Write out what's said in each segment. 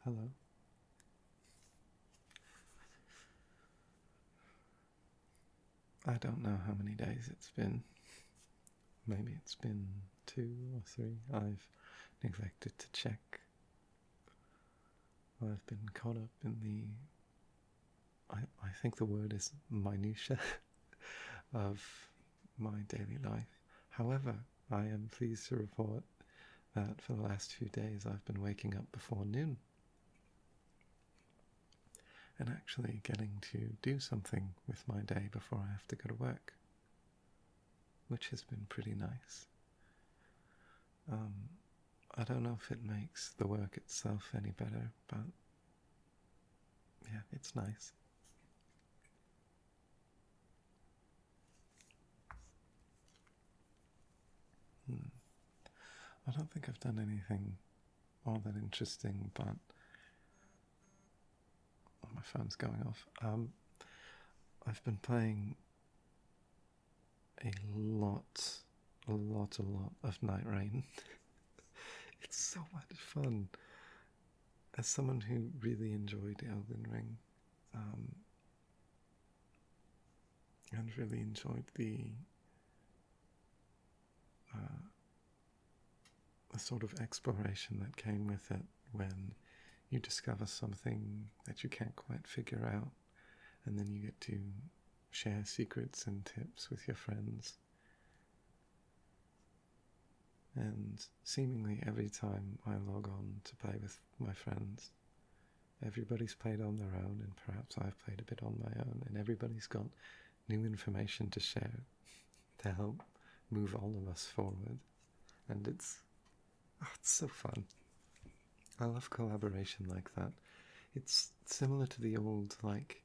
Hello. I don't know how many days it's been. Maybe it's been 2 or 3. I've neglected to check. I've been caught up in I think the word is minutia of my daily life. However, I am pleased to report that for the last few days I've been waking up before noon and actually getting to do something with my day before I have to go to work, which has been pretty nice. I don't know if it makes the work itself any better, but yeah, it's nice. I don't think I've done anything all that interesting, but my phone's going off. I've been playing a lot of Night Rain. It's so much fun. As someone who really enjoyed Elden Ring, and really enjoyed the sort of exploration that came with it when you discover something that you can't quite figure out, and then you get to share secrets and tips with your friends. And seemingly every time I log on to play with my friends, everybody's played on their own, and perhaps I've played a bit on my own, and everybody's got new information to share to help move all of us forward. And it's so fun. I love collaboration like that. It's similar to the old, like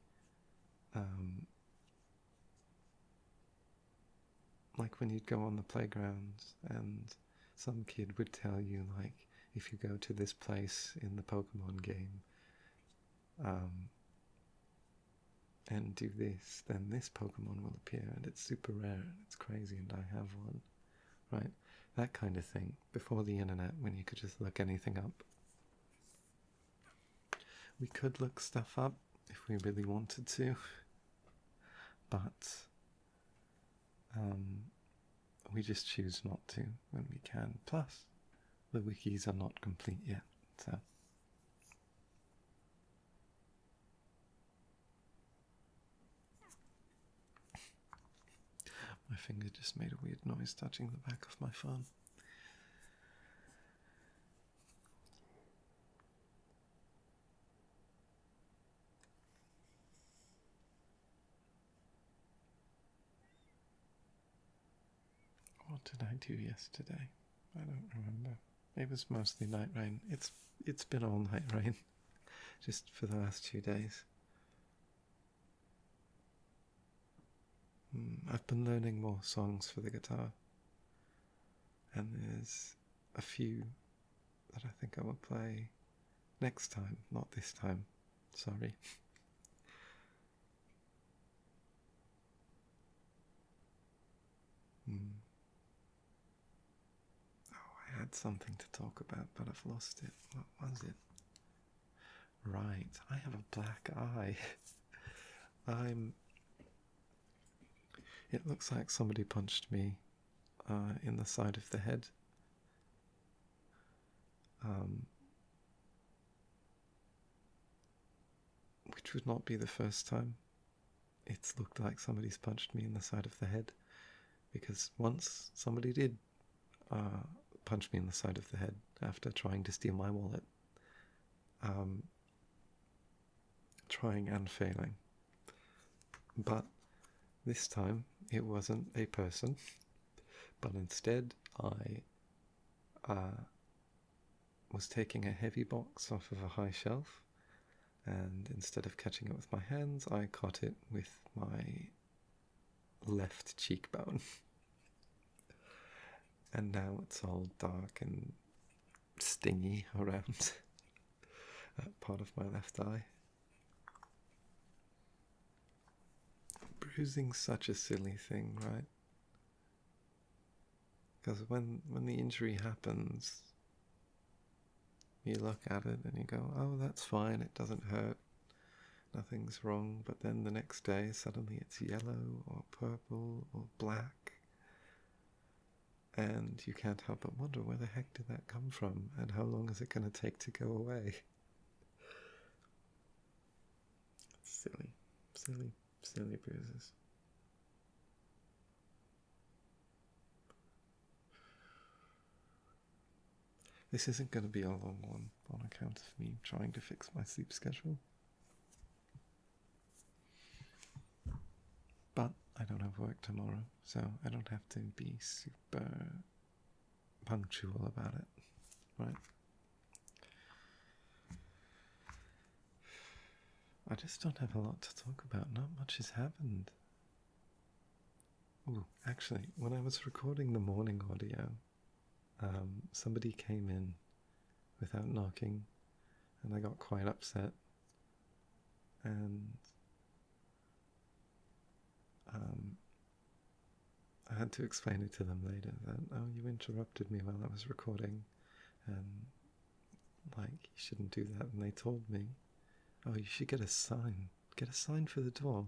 when you'd go on the playgrounds and some kid would tell you, like, if you go to this place in the Pokemon game, and do this, then this Pokemon will appear, and it's super rare, and it's crazy, and I have one, right? That kind of thing, before the internet, when you could just look anything up. We could look stuff up if we really wanted to, but we just choose not to when we can. Plus, the wikis are not complete yet, so. My finger just made a weird noise touching the back of my phone. What did I do yesterday? I don't remember. It was mostly Night Rain. It's been all Night Rain, just for the last 2 days. I've been learning more songs for the guitar, and there's a few that I think I will play next time, not this time. Sorry. I had something to talk about, but I've lost it. What was it? Right, I have a black eye. It looks like somebody punched me in the side of the head. Which would not be the first time it's looked like somebody's punched me in the side of the head, because once somebody did punch me in the side of the head after trying to steal my wallet. Trying and failing. But this time it wasn't a person, but instead I was taking a heavy box off of a high shelf, and instead of catching it with my hands, I caught it with my left cheekbone. And now it's all dark and stingy around that part of my left eye. Bruising's such a silly thing, right? Because when the injury happens, You look at it and you go, oh, that's fine, it doesn't hurt, nothing's wrong. But then the next day, suddenly it's yellow or purple or black. And you can't help but wonder, where the heck did that come from? And how long is it going to take to go away? Silly, silly, silly bruises. This isn't going to be a long one on account of me trying to fix my sleep schedule. But I don't have work tomorrow, so I don't have to be super punctual about it, right? I just don't have a lot to talk about. Not much has happened. Ooh, actually, when I was recording the morning audio, somebody came in without knocking, and I got quite upset. And I had to explain it to them later that, oh, you interrupted me while I was recording, and like, you shouldn't do that. And they told me, oh, you should get a sign. Get a sign for the door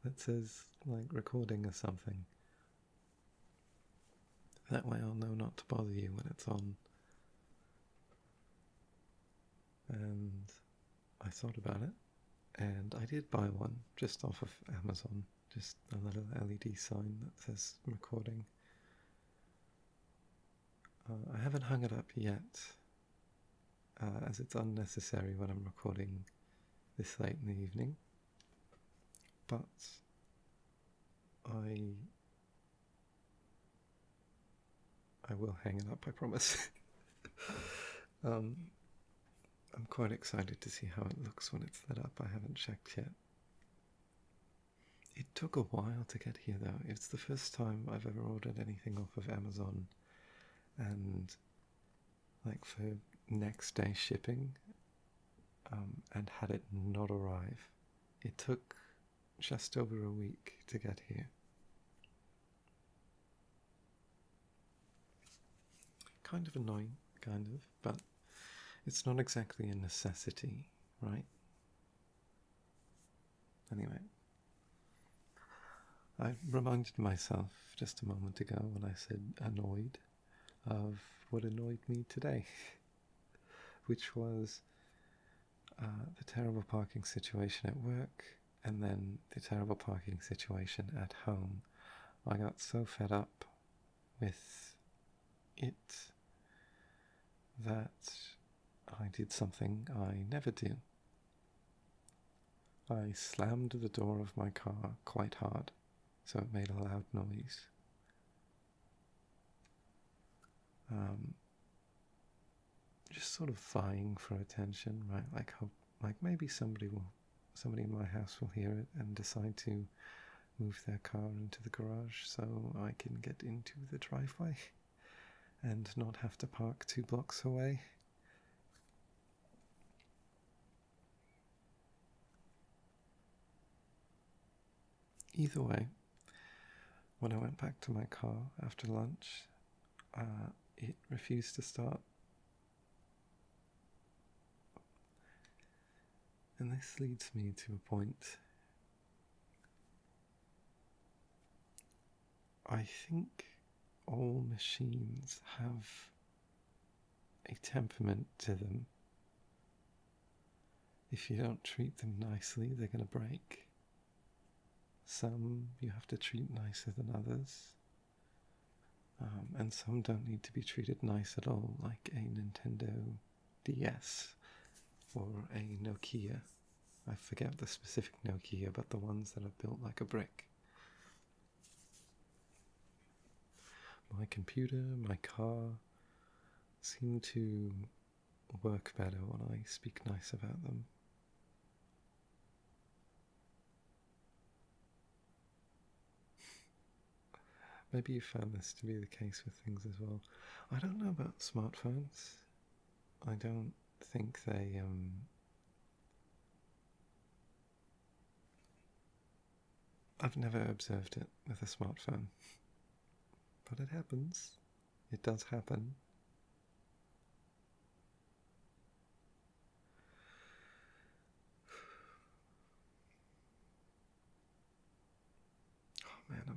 that says, like, recording or something. That way I'll know not to bother you when it's on. And I thought about it, and I did buy one just off of Amazon. Just a little LED sign that says recording. I haven't hung it up yet, as it's unnecessary when I'm recording this late in the evening. But I will hang it up, I promise. I'm quite excited to see how it looks when it's lit up. I haven't checked yet. It took a while to get here, though. It's the first time I've ever ordered anything off of Amazon, and like for next day shipping, and had it not arrive. It took just over a week to get here. Kind of annoying, but it's not exactly a necessity, right? Anyway, I reminded myself just a moment ago when I said annoyed of what annoyed me today, which was the terrible parking situation at work, and then the terrible parking situation at home. I got so fed up with it that I did something I never do. I slammed the door of my car quite hard, so it made a loud noise. Just sort of vying for attention, right? Like maybe somebody in my house will hear it and decide to move their car into the garage so I can get into the driveway and not have to park 2 blocks away. Either way, when I went back to my car after lunch, it refused to start. And this leads me to a point. I think all machines have a temperament to them. If you don't treat them nicely, they're going to break. Some you have to treat nicer than others. And some don't need to be treated nice at all, like a Nintendo DS or a Nokia. I forget the specific Nokia, but the ones that are built like a brick. My computer, my car seem to work better when I speak nice about them. Maybe you found this to be the case with things as well. I don't know about smartphones. I don't think they, I've never observed it with a smartphone. But it happens. It does happen.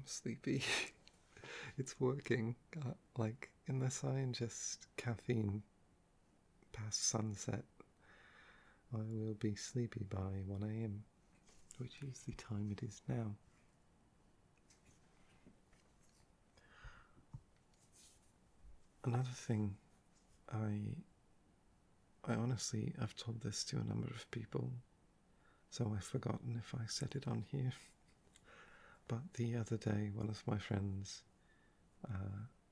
I'm sleepy. It's working. Like, unless I ingest caffeine past sunset, I will be sleepy by 1 a.m., which is the time it is now. Another thing, I honestly, I've told this to a number of people, so I've forgotten if I said it on here. But the other day, one of my friends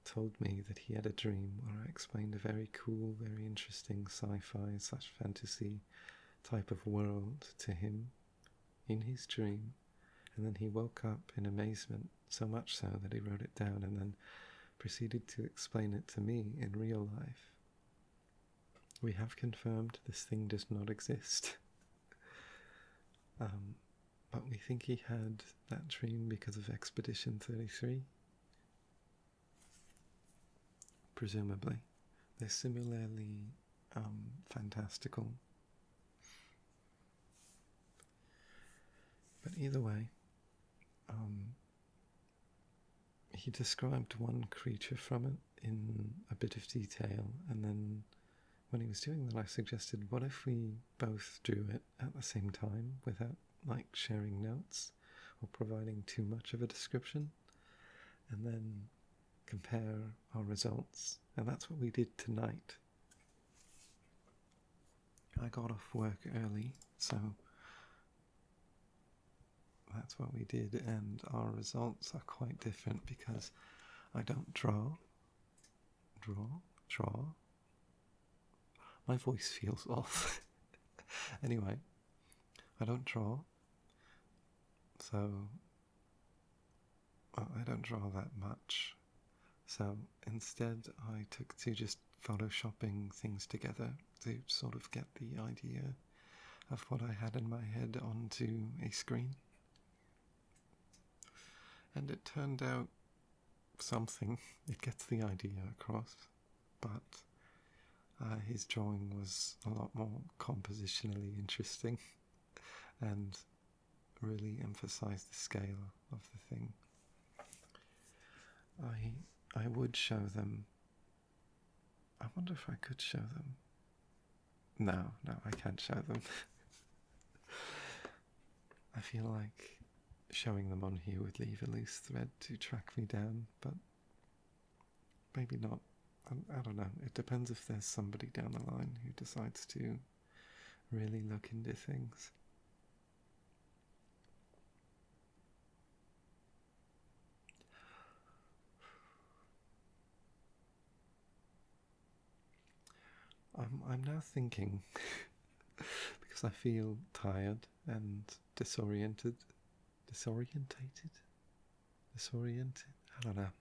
told me that he had a dream where I explained a very cool, very interesting sci-fi / fantasy type of world to him in his dream, and then he woke up in amazement, so much so that he wrote it down and then proceeded to explain it to me in real life. We have confirmed this thing does not exist. But we think he had that dream because of Expedition 33. Presumably. They're similarly fantastical. But either way, he described one creature from it in a bit of detail, and then when he was doing that I suggested, what if we both drew it at the same time without like sharing notes or providing too much of a description, and then compare our results. And that's what we did tonight. I got off work early, so that's what we did, and our results are quite different because I don't draw. My voice feels off. Anyway, I don't draw, so I don't draw that much. So instead I took to just photoshopping things together to sort of get the idea of what I had in my head onto a screen. And it turned out something. It gets the idea across, but his drawing was a lot more compositionally interesting and really emphasized the scale of the thing. I would show them. I wonder if I could show them. No, I can't show them. I feel like showing them on here would leave a loose thread to track me down, but maybe not. I don't know. It depends if there's somebody down the line who decides to really look into things. I'm now thinking, because I feel tired and disoriented. I don't know.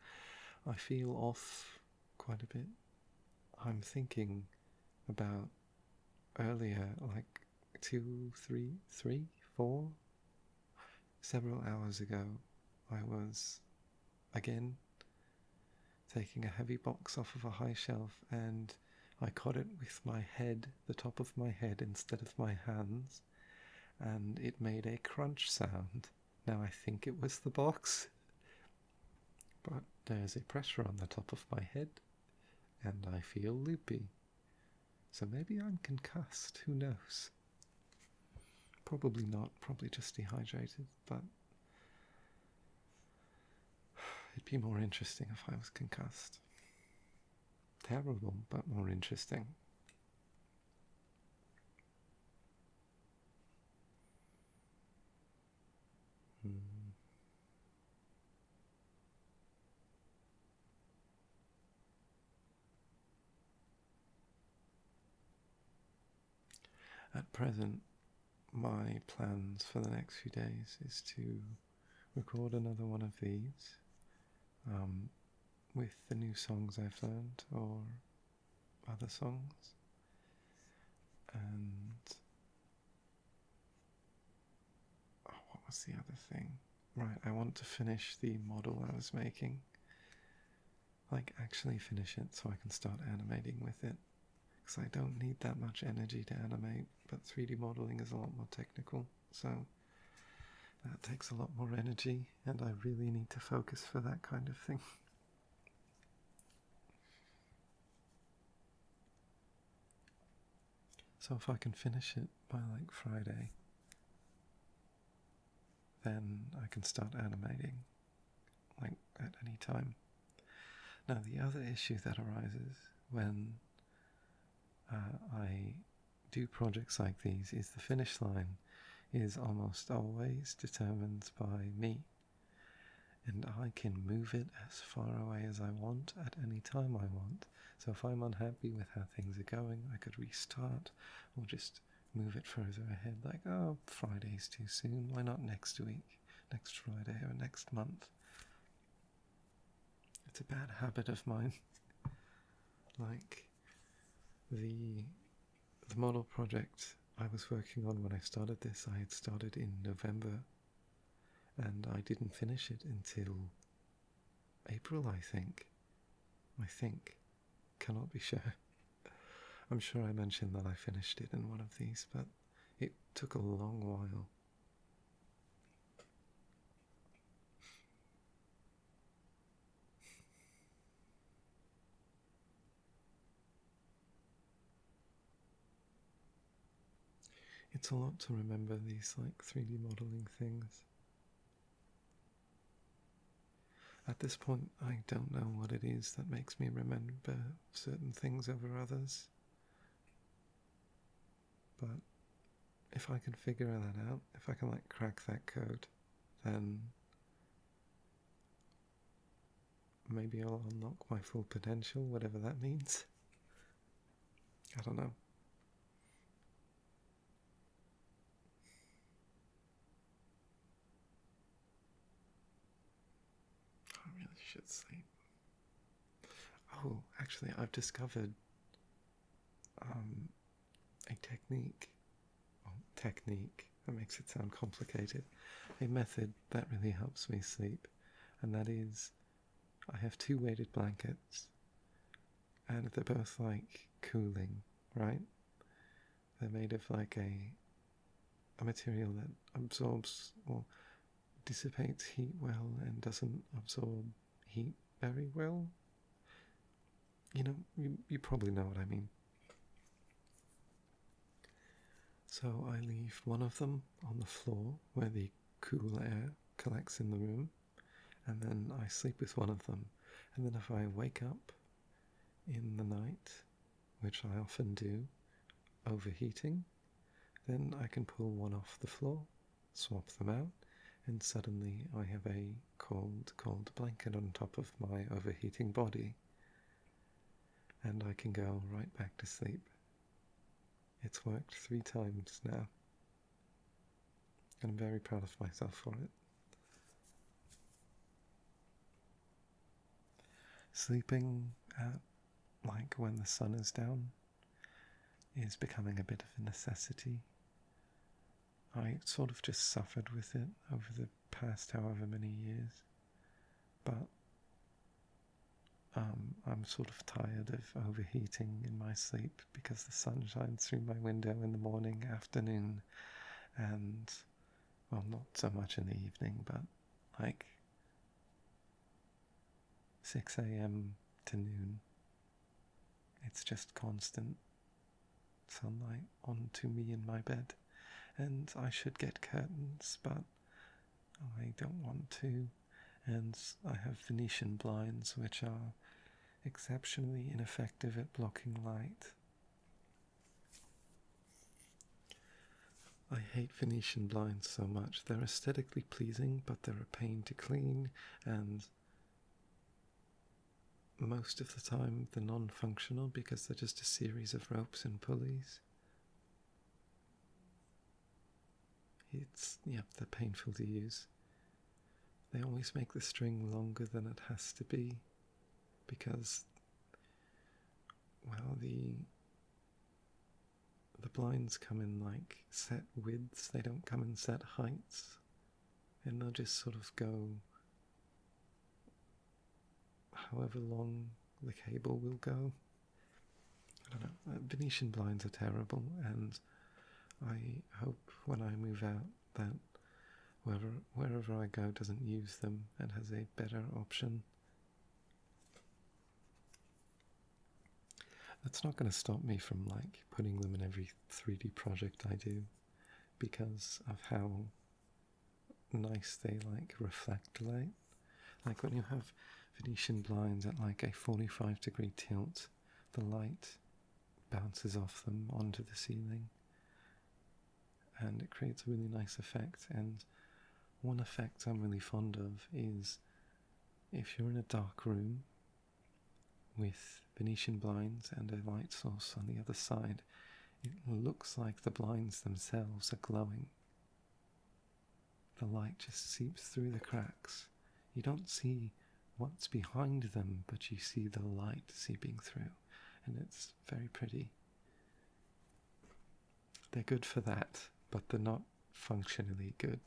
I feel off quite a bit. I'm thinking about earlier, like 2, 3, 3, 4, several hours ago, I was again taking a heavy box off of a high shelf, and I caught it with my head, the top of my head, instead of my hands, and it made a crunch sound. Now I think it was the box, but there's a pressure on the top of my head, and I feel loopy. So maybe I'm concussed, who knows? Probably not, probably just dehydrated, but it'd be more interesting if I was concussed. Terrible, but more interesting. At present, my plans for the next few days is to record another one of these with the new songs I've learned or other songs, and what was the other thing? Right, I want to finish the model I was making, like actually finish it so I can start animating with it, because I don't need that much energy to animate, but 3D modeling is a lot more technical, so That takes a lot more energy, and I really need to focus for that kind of thing. So if I can finish it by like Friday, then I can start animating like at any time. Now the other issue that arises when I do projects like these is the finish line is almost always determined by me, and I can move it as far away as I want at any time I want. So if I'm unhappy with how things are going, I could restart or just move it further ahead, like, oh, Friday's too soon, why not next week, next Friday, or next month? It's a bad habit of mine. Like the model project I was working on when I started this, I had started in November, and I didn't finish it until April, I think. Cannot be sure. I'm sure I mentioned that I finished it in one of these, but it took a long while. It's a lot to remember these like 3D modeling things. At this point, I don't know what it is that makes me remember certain things over others. But if I can figure that out, if I can like crack that code, then maybe I'll unlock my full potential, whatever that means. I don't know. I really should sleep. Oh, actually, I've discovered a technique. Oh, technique. That makes it sound complicated. A method that really helps me sleep, and that is I have two weighted blankets, and they're both like cooling, right? They're made of like a material that absorbs or dissipates heat well and doesn't absorb heat very well. You know, you probably know what I mean. So I leave one of them on the floor where the cool air collects in the room, and then I sleep with one of them. And then if I wake up in the night, which I often do, overheating, then I can pull one off the floor, swap them out, and suddenly I have a cold blanket on top of my overheating body, and I can go right back to sleep. It's worked 3 times now, and I'm very proud of myself for it. Sleeping at like when the sun is down is becoming a bit of a necessity. I sort of just suffered with it over the past however many years, but I'm sort of tired of overheating in my sleep because the sun shines through my window in the morning, afternoon, and, well, not so much in the evening, but like 6 a.m. to noon. It's just constant sunlight onto me in my bed, and I should get curtains, but I don't want to, and I have Venetian blinds which are exceptionally ineffective at blocking light. I hate Venetian blinds so much. They're aesthetically pleasing, but they're a pain to clean, and most of the time they're non-functional because they're just a series of ropes and pulleys. They're painful to use. They always make the string longer than it has to be because, well, the blinds come in like set widths, they don't come in set heights, and they'll just sort of go however long the cable will go. I don't know. Venetian blinds are terrible, and I hope when I move out that wherever I go doesn't use them and has a better option. That's not going to stop me from like putting them in every 3D project I do, because of how nice they like reflect light. Like when you have Venetian blinds at like a 45-degree tilt, the light bounces off them onto the ceiling and it creates a really nice effect. And one effect I'm really fond of is if you're in a dark room with Venetian blinds and a light source on the other side, it looks like the blinds themselves are glowing. The light just seeps through the cracks. You don't see what's behind them, but you see the light seeping through, and it's very pretty. They're good for that, but they're not functionally good.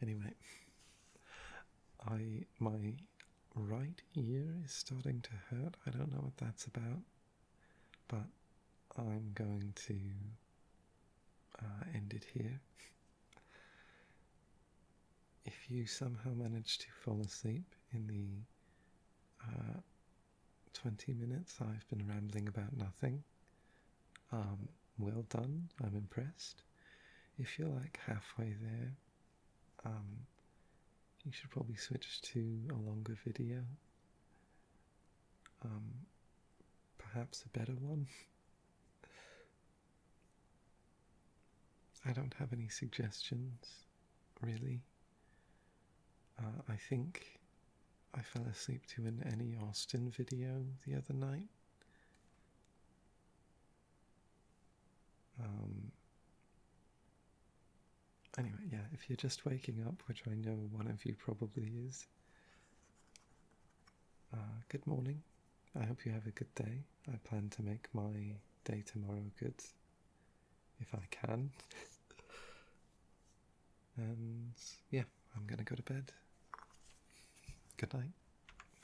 Anyway, my right ear is starting to hurt. I don't know what that's about, but I'm going to end it here. If you somehow manage to fall asleep in the 20 minutes I've been rambling about nothing, well done, I'm impressed. If you're like halfway there, you should probably switch to a longer video, perhaps a better one. I don't have any suggestions, really. I think I fell asleep to an Annie Austin video the other night. Anyway, yeah, if you're just waking up, which I know one of you probably is, good morning. I hope you have a good day. I plan to make my day tomorrow good, if I can. And yeah, I'm gonna go to bed. Good night.